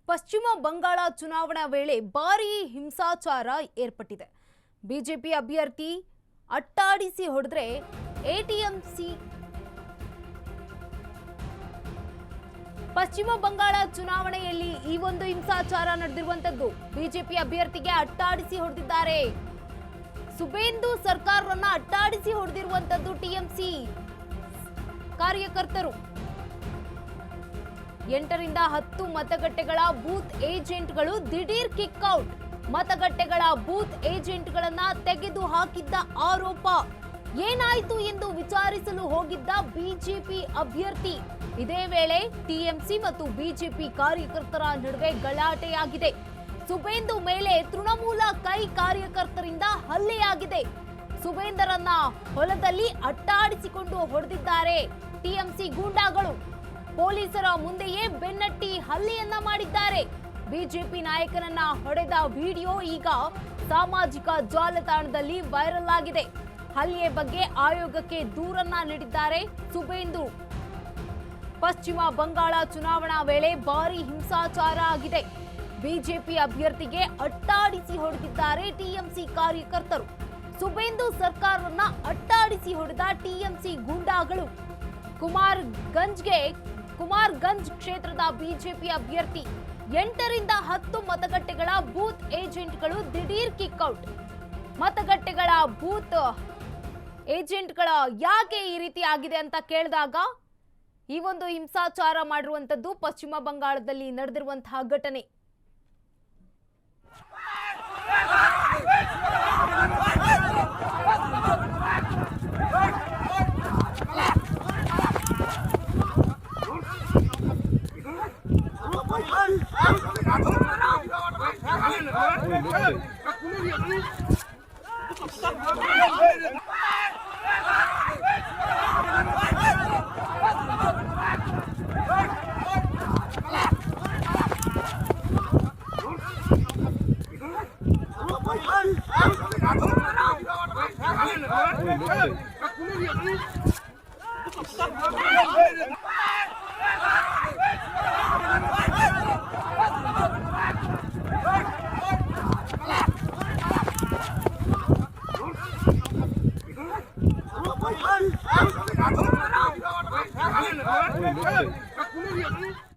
ಪಶ್ಚಿಮ ಬಂಗಾಳ ಚುನಾವಣಾ ವೇಳೆ ಭಾರೀ ಹಿಂಸಾಚಾರ ಏರ್ಪಟ್ಟಿದೆ. ಬಿಜೆಪಿ ಅಭ್ಯರ್ಥಿ ಅಟ್ಟಾಡಿಸಿ ಹೊಡೆದ್ರೆ ಎಟಿಎಂಸಿ ಪಶ್ಚಿಮ ಬಂಗಾಳ ಚುನಾವಣೆಯಲ್ಲಿ ಈ ಒಂದು ಹಿಂಸಾಚಾರ ನಡೆದಿರುವಂತದ್ದು. ಬಿಜೆಪಿ ಅಭ್ಯರ್ಥಿಗೆ ಅಟ್ಟಾಡಿಸಿ ಹೊಡೆದಿದ್ದಾರೆ. ಸುಬೇಂದು ಸರ್ಕಾರವನ್ನ ಅಟ್ಟಾಡಿಸಿ ಹೊಡೆದಿರುವಂತದ್ದು ಟಿಎಂಸಿ ಕಾರ್ಯಕರ್ತರು. 8 ರಿಂದ 10 ಮತಗಟ್ಟೆಗಳ ಬೂತ್ ಏಜೆಂಟ್ಗಳು ದಿಢೀರ್ ಕಿಕ್ಔಟ್. ಮತಗಟ್ಟೆಗಳ ಬೂತ್ ಏಜೆಂಟ್ಗಳನ್ನ ತೆಗೆದು ಹಾಕಿದ್ದ ಆರೋಪ. ಏನಾಯಿತು ಎಂದು ವಿಚಾರಿಸಲು ಹೋಗಿದ್ದ ಬಿಜೆಪಿ ಅಭ್ಯರ್ಥಿ. ಇದೇ ವೇಳೆ ಟಿಎಂಸಿ ಮತ್ತು ಬಿಜೆಪಿ ಕಾರ್ಯಕರ್ತರ ನಡುವೆ ಗಲಾಟೆಯಾಗಿದೆ. ಸುಬೇಂದು ಮೇಲೆ ತೃಣಮೂಲ ಕೈ ಕಾರ್ಯಕರ್ತರಿಂದ ಹಲ್ಲೆಯಾಗಿದೆ. ಸುಬೇಂದರನ್ನ ಹೊಲದಲ್ಲಿ ಅಟ್ಟಾಡಿಸಿಕೊಂಡು ಹೊಡೆದಿದ್ದಾರೆ ಟಿಎಂಸಿ ಗೂಂಡಾಗಳು. ಪೊಲೀಸರ ಮುಂದೆಯೇ ಬೆನ್ನಟ್ಟಿ ಹಲ್ಲೆಯನ್ನ ಮಾಡಿದ್ದಾರೆ. ಬಿಜೆಪಿ ನಾಯಕನನ್ನ ಹೊಡೆದ ವಿಡಿಯೋ ಈಗ ಸಾಮಾಜಿಕ ಜಾಲತಾಣದಲ್ಲಿ ವೈರಲ್ ಆಗಿದೆ. ಹಲ್ಲೆ ಬಗ್ಗೆ ಆಯೋಗಕ್ಕೆ ದೂರನ್ನ ನೀಡಿದ್ದಾರೆ ಸುಬೇಂದು. ಪಶ್ಚಿಮ ಬಂಗಾಳ ಚುನಾವಣಾ ವೇಳೆ ಭಾರೀ ಹಿಂಸಾಚಾರ ಆಗಿದೆ. ಬಿಜೆಪಿ ಅಭ್ಯರ್ಥಿಗೆ ಅಟ್ಟಾಡಿಸಿ ಹೊಡೆದಿದ್ದಾರೆ ಟಿಎಂಸಿ ಕಾರ್ಯಕರ್ತರು. ಸುಬೇಂದು ಸರ್ಕಾರವನ್ನ ಅಟ್ಟಾಡಿಸಿ ಹೊಡೆದ ಟಿಎಂಸಿ ಗೂಂಡಾಗಳು. ಕುಮಾರ್ಗಂಜ್ ಕ್ಷೇತ್ರದ ಬಿಜೆಪಿ ಅಭ್ಯರ್ಥಿ 8 ರಿಂದ 10 ಮತಗಟ್ಟೆಗಳ ಬೂತ್ ಏಜೆಂಟ್ಗಳು ದಿಢೀರ್ ಕಿಕ್ಔಟ್. ಮತಗಟ್ಟೆಗಳ ಬೂತ್ ಏಜೆಂಟ್ಗಳ ಯಾಕೆ ಈ ರೀತಿ ಆಗಿದೆ ಅಂತ ಕೇಳಿದಾಗ ಈ ಒಂದು ಹಿಂಸಾಚಾರ ಮಾಡಿರುವಂತದ್ದು ಪಶ್ಚಿಮ ಬಂಗಾಳದಲ್ಲಿ ನಡೆದಿರುವಂತಹ ಘಟನೆ. Hey!